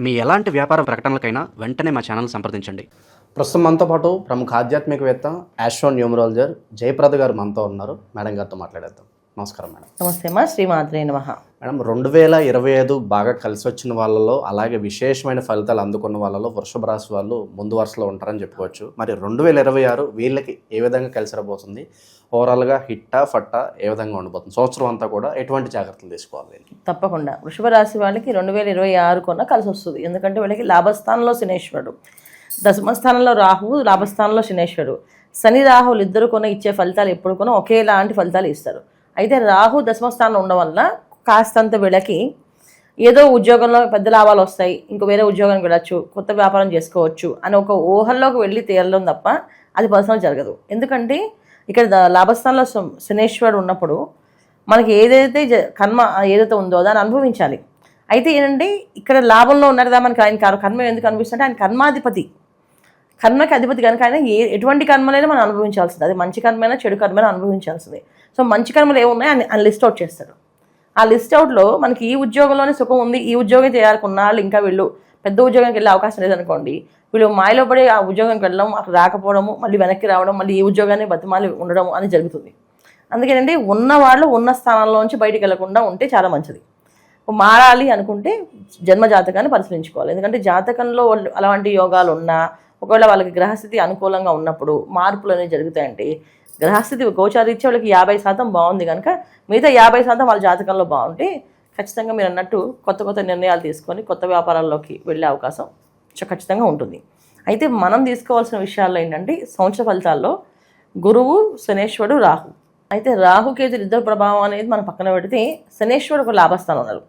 మీ ఎలాంటి వ్యాపార ప్రకటనలకైనా వెంటనే మా ఛానల్ సంప్రదించండి. ప్రస్తుతం మనతో పాటు ప్రముఖ ఆధ్యాత్మికవేత్త ఆస్ట్రో న్యూమరాలజర్ జయప్రద గారు మనతో ఉన్నారు. మేడం గారితో మాట్లాడేద్దాం. నమస్కారం మేడం. నమస్తే అమ్మా. శ్రీమాత్రే నమః. మేడం, 2025 బాగా కలిసి వచ్చిన వాళ్ళలో, అలాగే విశేషమైన ఫలితాలు అందుకున్న వాళ్ళలో వృషభ రాశి వాళ్ళు ముందు వరుసలో ఉంటారని చెప్పుకోవచ్చు. మరి 2026 వీళ్ళకి ఏ విధంగా కలిసి రాబోతుంది? ఓవరాల్గా హిట్టా ఫట్టా ఏ విధంగా ఉండబోతుంది? సంవత్సరం అంతా కూడా ఎటువంటి జాగ్రత్తలు తీసుకోవాలి? తప్పకుండా వృషభ రాశి వాళ్ళకి 2026 కొన్న కలిసి వస్తుంది. ఎందుకంటే వీళ్ళకి లాభస్థానంలో శనేశ్వరుడు, దశమస్థానంలో రాహువు, లాభస్థానంలో శనేశ్వరుడు. శని రాహువులు ఇద్దరు కొన ఇచ్చే ఫలితాలు ఎప్పుడు కొన ఒకేలాంటి ఫలితాలు ఇస్తారు. అయితే రాహు దశమస్థానంలో ఉండడం వల్ల కాస్తంత వీళ్ళకి ఏదో ఉద్యోగంలో పెద్ద లాభాలు వస్తాయి, ఇంకో వేరే ఉద్యోగానికి వెళ్ళచ్చు, కొత్త వ్యాపారం చేసుకోవచ్చు అని ఒక ఊహల్లోకి వెళ్ళి తేలడం తప్ప అది పర్సనల్ జరగదు. ఎందుకంటే ఇక్కడ లాభస్థానంలో శనేశ్వరుడు ఉన్నప్పుడు మనకి ఏదైతే కర్మ ఏదైతే ఉందో దాన్ని అనుభవించాలి. అయితే ఏంటంటే ఇక్కడ లాభంలో ఉన్నారు కదా, మనకి ఆయన కర్మ ఎందుకు అనిపిస్తుంటే ఆయన కర్మాధిపతి, కర్మకి అధిపతి కనుక ఆయన ఎటువంటి కర్మలైనా మనం అనుభవించాల్సింది. అది మంచి కర్మైనా చెడు కర్మైనా అనుభవించాల్సింది. సో మంచి కర్మలు ఏమున్నాయి ఆయన లిస్ట్ అవుట్ చేస్తాడు. ఆ లిస్ట్ అవుట్లో మనకి ఈ ఉద్యోగంలోనే సుఖం ఉంది, ఈ ఉద్యోగం చేయాలనుకున్నాళ్ళు ఇంకా వీళ్ళు పెద్ద ఉద్యోగానికి వెళ్ళే అవకాశం లేదనుకోండి, వీళ్ళు మాయలో పడి ఆ ఉద్యోగంకి వెళ్ళడం, అక్కడ రాకపోవడము, మళ్ళీ వెనక్కి రావడం, మళ్ళీ ఈ ఉద్యోగాన్ని బతిమాలి ఉండడం అని జరుగుతుంది. అందుకేనంటే ఉన్నవాళ్ళు ఉన్న స్థానంలోంచి బయటికి వెళ్లకుండా ఉంటే చాలా మంచిది. మారాలి అనుకుంటే జన్మ జాతకాన్ని పరిశీలించుకోవాలి. ఎందుకంటే జాతకంలో అలాంటి యోగాలు ఉన్నా, ఒకవేళ వాళ్ళకి గ్రహస్థితి అనుకూలంగా ఉన్నప్పుడు మార్పులు అనేవి జరుగుతాయంటే, గ్రహస్థితి గోచారీత్యా వాళ్ళకి 50% బాగుంది కనుక మిగతా 50% వాళ్ళ జాతకంలో బాగుంటే ఖచ్చితంగా మీరు అన్నట్టు కొత్త కొత్త నిర్ణయాలు తీసుకొని కొత్త వ్యాపారాల్లోకి వెళ్ళే అవకాశం ఖచ్చితంగా ఉంటుంది. అయితే మనం తీసుకోవాల్సిన విషయాల్లో ఏంటంటే సంవత్సర ఫలితాల్లో గురువు, శనేశ్వరుడు, రాహు. అయితే రాహుకేతులు ఇద్దరు ప్రభావం అనేది మనం పక్కన పెడితే శనేశ్వరుడు ఒక లాభస్థానం ఉన్నారు.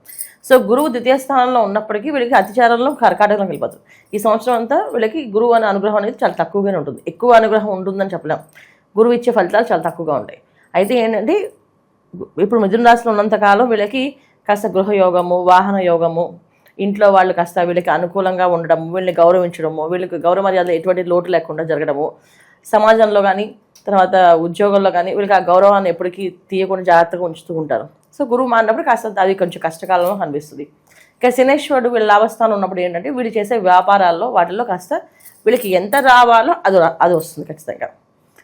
సో గురువు ద్వితీయ స్థానంలో ఉన్నప్పటికీ వీళ్ళకి అతిచారంలో కర్కాటకంలోకి వెళ్ళిపోతుంది. ఈ సంవత్సరం అంతా వీళ్ళకి గురువు అనే అనుగ్రహం అనేది చాలా తక్కువగానే ఉంటుంది. ఎక్కువ అనుగ్రహం ఉంటుందని చెప్పలేం. గురువు ఇచ్చే ఫలితాలు చాలా తక్కువగా ఉంటాయి. అయితే ఏంటంటే ఇప్పుడు మిథున రాశిలో ఉన్నంతకాలం వీళ్ళకి కాస్త గృహయోగము, వాహన యోగము, ఇంట్లో వాళ్ళు కాస్త వీళ్ళకి అనుకూలంగా ఉండడము, వీళ్ళని గౌరవించడము, వీళ్ళకి గౌరవ మర్యాదలు ఎటువంటి లోటు లేకుండా జరగడము, సమాజంలో కానీ తర్వాత ఉద్యోగంలో కానీ వీళ్ళకి ఆ గౌరవాన్ని ఎప్పటికీ తీయకుండా జాగ్రత్తగా ఉంచుతూ ఉంటారు. సో గురువు మారినప్పుడు కాస్త అది కొంచెం కష్టకాలంలో కనిపిస్తుంది. ఇక శనేశ్వరుడు వీళ్ళ లాభస్థానం ఉన్నప్పుడు ఏంటంటే వీళ్ళు చేసే వ్యాపారాల్లో వాటిల్లో కాస్త వీళ్ళకి ఎంత రావాలో అది వస్తుంది. ఖచ్చితంగా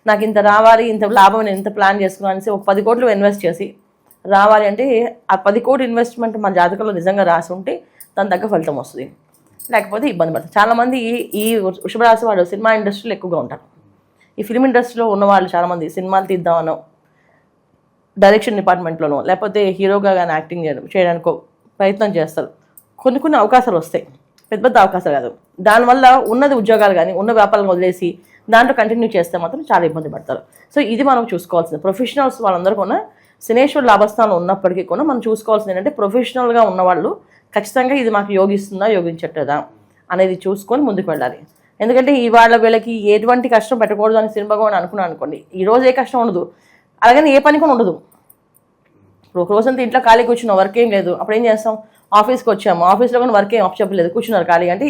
నాకు ఇంత రావాలి, ఇంత లాభం నేను ఎంత ప్లాన్ చేసుకున్నాను అనేసి ఒక 10 కోట్లు ఇన్వెస్ట్ చేసి రావాలి అంటే ఆ 10 కోట్ల ఇన్వెస్ట్మెంట్ మన జాతకంలో నిజంగా రాసి ఉంటే దాని తగ్గ ఫలితం వస్తుంది, లేకపోతే ఇబ్బంది పడుతుంది. చాలామంది ఈ వృషభ రాశి వాళ్ళు సినిమా ఇండస్ట్రీలో ఎక్కువగా ఉంటారు. ఈ ఫిల్మ్ ఇండస్ట్రీలో ఉన్నవాళ్ళు చాలామంది సినిమాలు తీద్దామనో, డైరెక్షన్ డిపార్ట్మెంట్లోనో, లేకపోతే హీరోగా కానీ యాక్టింగ్ చేయడానికో ప్రయత్నం చేస్తారు. కొన్ని అవకాశాలు వస్తాయి, పెద్ద అవకాశాలు కాదు. దానివల్ల ఉన్నది ఉద్యోగాలు కానీ ఉన్న వ్యాపారాలను వదిలేసి దాంట్లో కంటిన్యూ చేస్తే మాత్రం చాలా ఇబ్బంది పడతారు. సో ఇది మనం చూసుకోవాల్సింది. ప్రొఫెషనల్స్ వాళ్ళందరూ కూడా శనేశ్వరుడు లాభస్థానంలో ఉన్నప్పటికీ కూడా మనం చూసుకోవాల్సింది ఏంటంటే ప్రొఫెషనల్గా ఉన్నవాళ్ళు ఖచ్చితంగా ఇది మాకు యోగిస్తుందా యోగించట్లేదా అనేది చూసుకొని ముందుకు వెళ్ళాలి. ఎందుకంటే ఇవాళ వీళ్ళకి ఎటువంటి కష్టం పెట్టకూడదు అని సినిమా కూడా అనుకున్నాను అనుకోండి, ఈరోజు ఏ కష్టం ఉండదు, అలాగని ఏ పని కూడా ఉండదు. ఇప్పుడు ఒక రోజంతా ఇంట్లో ఖాళీ కూర్చున్నాం, వర్క్ ఏం లేదు, అప్పుడు ఏం చేస్తాం? ఆఫీస్కి వచ్చాము, ఆఫీస్లో కూడా వర్క్ ఏం చెప్పలేదు, కూర్చున్నారు ఖాళీ. అంటే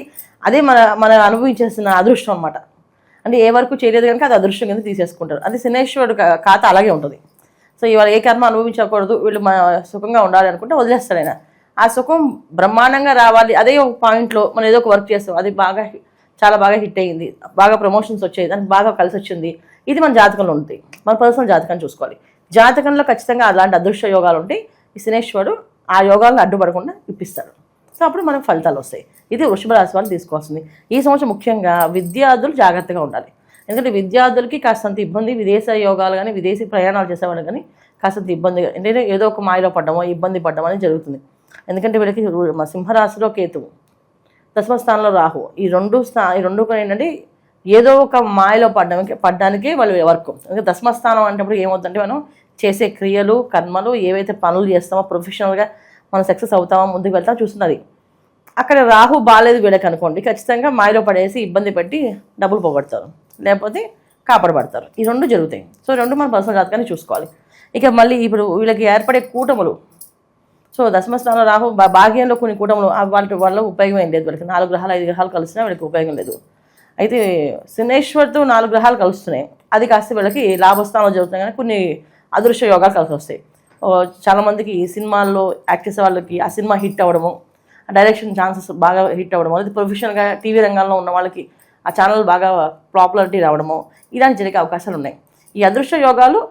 అదే మన అనుభవించేసిన అదృష్టం అనమాట. అంటే ఏ వరకు చేయలేదు కనుక అది అదృష్టం కింద తీసేసుకుంటారు. అది శనేశ్వరుడు ఖాతా అలాగే ఉంటుంది. సో ఇవాళ ఏ కర్మ అనుభవించకూడదు, వీళ్ళు సుఖంగా ఉండాలి అనుకుంటే వదిలేస్తారు ఆయన. ఆ సుఖం బ్రహ్మాండంగా రావాలి, అదే ఒక పాయింట్లో మనం ఏదో ఒక వర్క్ చేస్తాం, అది చాలా బాగా హిట్ అయ్యింది, బాగా ప్రమోషన్స్ వచ్చాయి, దానికి బాగా కలిసి వచ్చింది, ఇది మన జాతకంలో ఉంటుంది. మన పర్సనల్ జాతకాన్ని చూసుకోవాలి. జాతకంలో ఖచ్చితంగా అలాంటి అదృష్ట యోగాలు ఉంటాయి. ఈ శనేశ్వరుడు ఆ యోగాలను అడ్డుపడకుండా ఇప్పిస్తాడు. సో అప్పుడు మనకు ఫలితాలు వస్తాయి. ఇది వృషభ రాశి వాళ్ళు తీసుకోవాల్సింది. ఈ సంవత్సరం ముఖ్యంగా విద్యార్థులు జాగ్రత్తగా ఉండాలి. ఎందుకంటే విద్యార్థులకి కాస్తంత ఇబ్బంది, విదేశ యోగాలు కానీ విదేశీ ప్రయాణాలు చేసేవాళ్ళు కానీ కాస్తంత ఇబ్బందిగా, ఏంటంటే ఏదో ఒక మాయలో పడ్డమో ఇబ్బంది పడ్డమో అనేది జరుగుతుంది. ఎందుకంటే వీళ్ళకి సింహరాశిలో కేతువు, దశమస్థానంలో రాహు, ఈ రెండు కూడా ఏంటంటే ఏదో ఒక మాయలో పడ్డానికే వాళ్ళు వర్క్. ఎందుకంటే దశమస్థానం అంటప్పుడు ఏమవుతుందంటే మనం చేసే క్రియలు, కర్మలు, ఏవైతే పనులు చేస్తామో ప్రొఫెషనల్గా మనం సక్సెస్ అవుతామో, ముందుకు వెళ్తామో చూస్తున్నది. అక్కడ రాహు బాగాలేదు వీళ్ళకి అనుకోండి, ఖచ్చితంగా మాయలో పడేసి ఇబ్బంది పెట్టి డబ్బులు పోగొడతారు, లేకపోతే కాపాడబడతారు. ఈ రెండు జరుగుతాయి. సో రెండు మన పర్సనల్ జాతకాన్ని చూసుకోవాలి. ఇక మళ్ళీ ఇప్పుడు వీళ్ళకి ఏర్పడే కూటములు, సో దశమస్థానంలో రాహు భాగ్యంలో కొన్ని కూటములు వాటి వల్ల ఉపయోగం ఏం లేదు. వీళ్ళకి 4 గ్రహాలు 5 గ్రహాలు కలిసినా వీళ్ళకి ఉపయోగం లేదు. అయితే శనేశ్వరుతో 4 గ్రహాలు కలుస్తున్నాయి, అది కాస్త వీళ్ళకి లాభస్థానంలో జరుగుతున్నాయి కానీ కొన్ని అదృశ్య యోగాలు కలిసి వస్తాయి. చాలామందికి సినిమాల్లో యాక్ట్ చేసే వాళ్ళకి ఆ సినిమా హిట్ అవ్వడము, డైరెక్షన్ ఛాన్సెస్ బాగా హిట్ అవ్వడము, అది ప్రొఫెషనల్గా టీవీ రంగంలో ఉన్న వాళ్ళకి ఆ ఛానల్ బాగా పాపులారిటీ రావడము, ఇలాంటి జరిగే అవకాశాలు ఉన్నాయి. ఈ అదృష్ట యోగాలు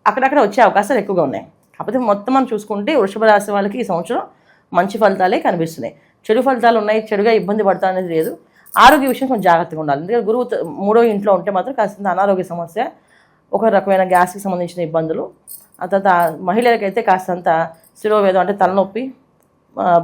అక్కడక్కడ వచ్చే అవకాశాలు ఎక్కువగా ఉన్నాయి. కాకపోతే మొత్తం మనం చూసుకుంటే వృషభ రాశి వాళ్ళకి ఈ సంవత్సరం మంచి ఫలితాలే కనిపిస్తున్నాయి. చెడు ఫలితాలు ఉన్నాయి, చెడుగా ఇబ్బంది పడతా అనేది లేదు. ఆరోగ్య విషయం కొంచెం జాగ్రత్తగా ఉండాలి. ఎందుకంటే గురువు 3వ ఇంట్లో ఉంటే మాత్రం కాస్త అనారోగ్య సమస్య, ఒక రకమైన గ్యాస్కి సంబంధించిన ఇబ్బందులు, ఆ తర్వాత మహిళలకైతే కాస్తంత శిరోవేదం అంటే తలనొప్పి,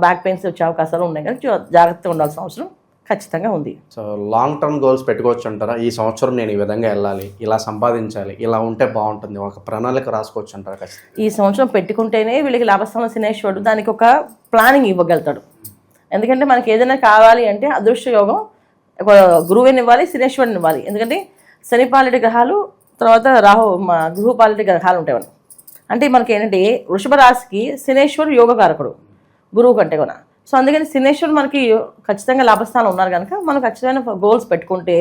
బ్యాక్ పెయిన్స్ వచ్చే అవకాశాలు ఉన్నాయి. కానీ జాగ్రత్తగా ఉండాల్సిన అవసరం ఖచ్చితంగా ఉంది. సో లాంగ్ టర్మ్ గోల్స్ పెట్టుకోవచ్చు అంటారా? ఈ సంవత్సరం నేను ఈ విధంగా వెళ్ళాలి, ఇలా సంపాదించాలి, ఇలా ఉంటే బాగుంటుంది, ఒక ప్రణాళిక రాసుకోవచ్చు అంటారా? ఖచ్చితంగా ఈ సంవత్సరం పెట్టుకుంటేనే వీళ్ళకి లాభస్థానం శనేశ్వరుడు దానికి ఒక ప్లానింగ్ ఇవ్వగలుగుతాడు. ఎందుకంటే మనకి ఏదైనా కావాలి అంటే అదృష్ట యోగం ఒక గురువుని ఇవ్వాలి, శనేశ్వరుని ఇవ్వాలి. ఎందుకంటే శని పాలిటి గ్రహాలు, తర్వాత గురువు పాలిటి గ్రహాలు ఉంటాయి. అంటే మనకి ఏంటంటే వృషభ రాశికి శనేశ్వరుడు యోగకారకుడు గురువు కంటే కూడా. సో అందుకని శనేశ్వరుడు మనకి ఖచ్చితంగా లాభస్థానం ఉన్నారు కనుక మనం ఖచ్చితమైన గోల్స్ పెట్టుకుంటే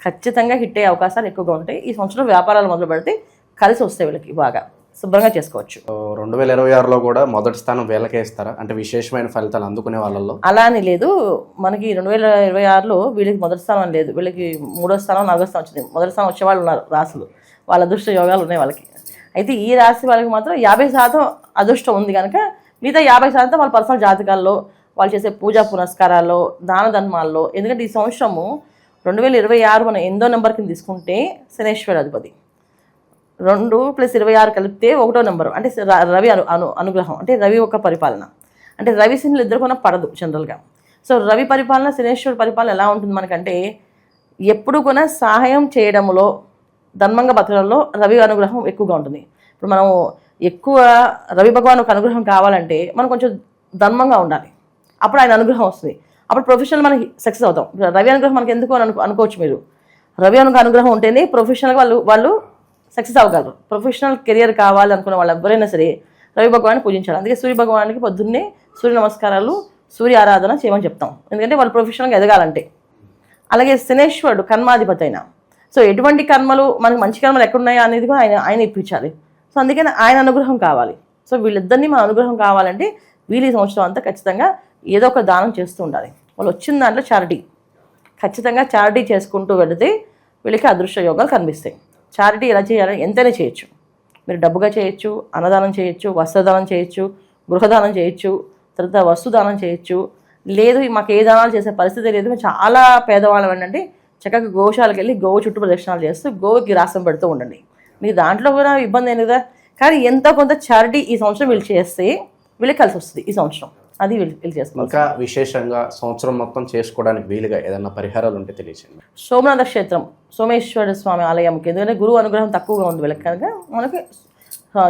ఖచ్చితంగా హిట్ అయ్యే అవకాశాలు ఎక్కువగా ఉంటాయి. ఈ సంవత్సరం వ్యాపారాలు మొదలు పెడితే కలిసి వస్తాయి, వీళ్ళకి బాగా శుభ్రంగా చేసుకోవచ్చు. 2026లో కూడా మొదటి స్థానం వీళ్ళకే ఇస్తారా? అంటే విశేషమైన ఫలితాలు అందుకునే వాళ్ళలో అలా అని లేదు. మనకి 2026లో వీళ్ళకి మొదటి స్థానం లేదు, వీళ్ళకి 3వ స్థానం 4వ స్థానం వచ్చింది. మొదటి స్థానం వచ్చే వాళ్ళు ఉన్నారు రాశులు, వాళ్ళ అదృష్ట యోగాలు ఉన్నాయి వాళ్ళకి. అయితే ఈ రాశి వాళ్ళకి మాత్రం 50% అదృష్టం ఉంది కనుక మిగతా 50% వాళ్ళ పర్సనల్ జాతకాల్లో, వాళ్ళు చేసే పూజా పునస్కారాల్లో, దాన ధర్మాల్లో. ఎందుకంటే ఈ సంవత్సరము 2026 మనం 8వ నెంబర్ కింద తీసుకుంటే శనేశ్వర అధిపతి 2 + 26 కలిపితే 1వ నెంబరు, అంటే రవి అనుగ్రహం, అంటే రవి ఒక పరిపాలన. అంటే రవి శనులు ఇద్దరు కూడా పడదు జనరల్గా. సో రవి పరిపాలన శనేశ్వర పరిపాలన ఎలా ఉంటుంది మనకంటే ఎప్పుడు కూడా సహాయం చేయడంలో, ధర్మంగా బతకడంలో రవి అనుగ్రహం ఎక్కువగా ఉంటుంది. ఇప్పుడు మనం ఎక్కువ రవి భగవాన్ ఒక అనుగ్రహం కావాలంటే మనం కొంచెం ధర్మంగా ఉండాలి, అప్పుడు ఆయన అనుగ్రహం వస్తుంది. అప్పుడు ప్రొఫెషనల్ మనకి సక్సెస్ అవుతాం. రవి అనుగ్రహం మనకి ఎందుకు అనుకోవచ్చు మీరు. రవి అనుగ్రహం ఉంటేనే ప్రొఫెషనల్గా వాళ్ళు సక్సెస్ అవ్వగలరు. ప్రొఫెషనల్ కెరియర్ కావాలి అనుకున్న వాళ్ళు ఎవరైనా సరే రవి భగవాన్ని పూజించాలి. అందుకే సూర్య భగవానికి పొద్దున్నే సూర్య నమస్కారాలు, సూర్య ఆరాధన చేయమని చెప్తాం. ఎందుకంటే వాళ్ళు ప్రొఫెషనల్గా ఎదగాలంటే. అలాగే శనేశ్వరుడు కర్మాధిపతి అయినా, సో ఎటువంటి కర్మలు మనకి మంచి కర్మలు ఎక్కడున్నాయో అనేది కూడా ఆయన ఇప్పించాలి. సో అందుకని ఆయన అనుగ్రహం కావాలి. సో వీళ్ళిద్దరినీ మన అనుగ్రహం కావాలంటే వీళ్ళు ఈ సంవత్సరం అంతా ఖచ్చితంగా ఏదో ఒక దానం చేస్తూ ఉండాలి. వాళ్ళు వచ్చిన దాంట్లో చారిటీ, ఖచ్చితంగా చారిటీ చేసుకుంటూ వెళితే వీళ్ళకి అదృష్ట యోగాలు కనిపిస్తాయి. చారిటీ ఎలా చేయాలి? ఎంతైనా చేయొచ్చు. మీరు డబ్బుగా చేయొచ్చు, అన్నదానం చేయొచ్చు, వస్త్రదానం చేయొచ్చు, గృహదానం చేయొచ్చు, తర్వాత వస్తుదానం చేయొచ్చు. లేదు మాకు ఏ దానాలు చేసే పరిస్థితి లేదు, మేము చాలా పేదవాళ్ళం ఏంటంటే చక్కగా గోశాలకు వెళ్ళి గోవు చుట్టూ ప్రదక్షిణాలు చేస్తూ గోవుకి రాసం పెడుతూ ఉండండి. మీకు దాంట్లో కూడా ఇబ్బంది ఏం కదా. కానీ ఎంతో కొంత చారిటీ ఈ సంవత్సరం వీళ్ళు చేస్తే వీళ్ళకి కలిసి వస్తుంది ఈ సంవత్సరం. అది వీళ్ళు చేస్తున్నారు. ఇంకా విశేషంగా సంవత్సరం మొత్తం చేసుకోవడానికి వీలుగా ఏదైనా పరిహారాలు ఉంటే తెలియచేయండి. సోమనాథ క్షేత్రం, సోమేశ్వర స్వామి ఆలయంకి, ఎందుకంటే గురువు అనుగ్రహం తక్కువగా ఉంది వీళ్ళకి కనుక మనకి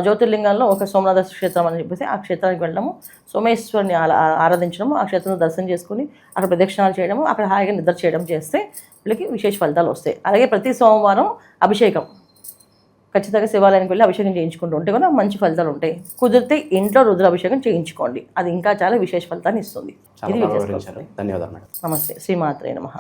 జ్యోతిర్లింగాల్లో ఒక సోమనాథ క్షేత్రం అని చెప్పేసి ఆ క్షేత్రానికి వెళ్ళడము, సోమేశ్వరిని ఆరాధించడము, ఆ క్షేత్రంలో దర్శనం చేసుకుని అక్కడ ప్రదక్షిణాలు చేయడము, అక్కడ హాయిగా నిద్ర చేయడం చేస్తే వీళ్ళకి విశేష ఫలితాలు వస్తాయి. అలాగే ప్రతి సోమవారం అభిషేకం, ఖచ్చితంగా శివాలయానికి వెళ్ళి అభిషేకం చేయించుకుంటూ ఉంటే కూడా మంచి ఫలితాలు ఉంటాయి. కుదిరితే ఇంట్లో రుద్రాభిషేకం చేయించుకోండి, అది ఇంకా చాలా విశేష ఫలితాన్ని ఇస్తుంది. ఇది ధన్యవాదాలు మేడం. నమస్తే, శ్రీమాత్రే నమః.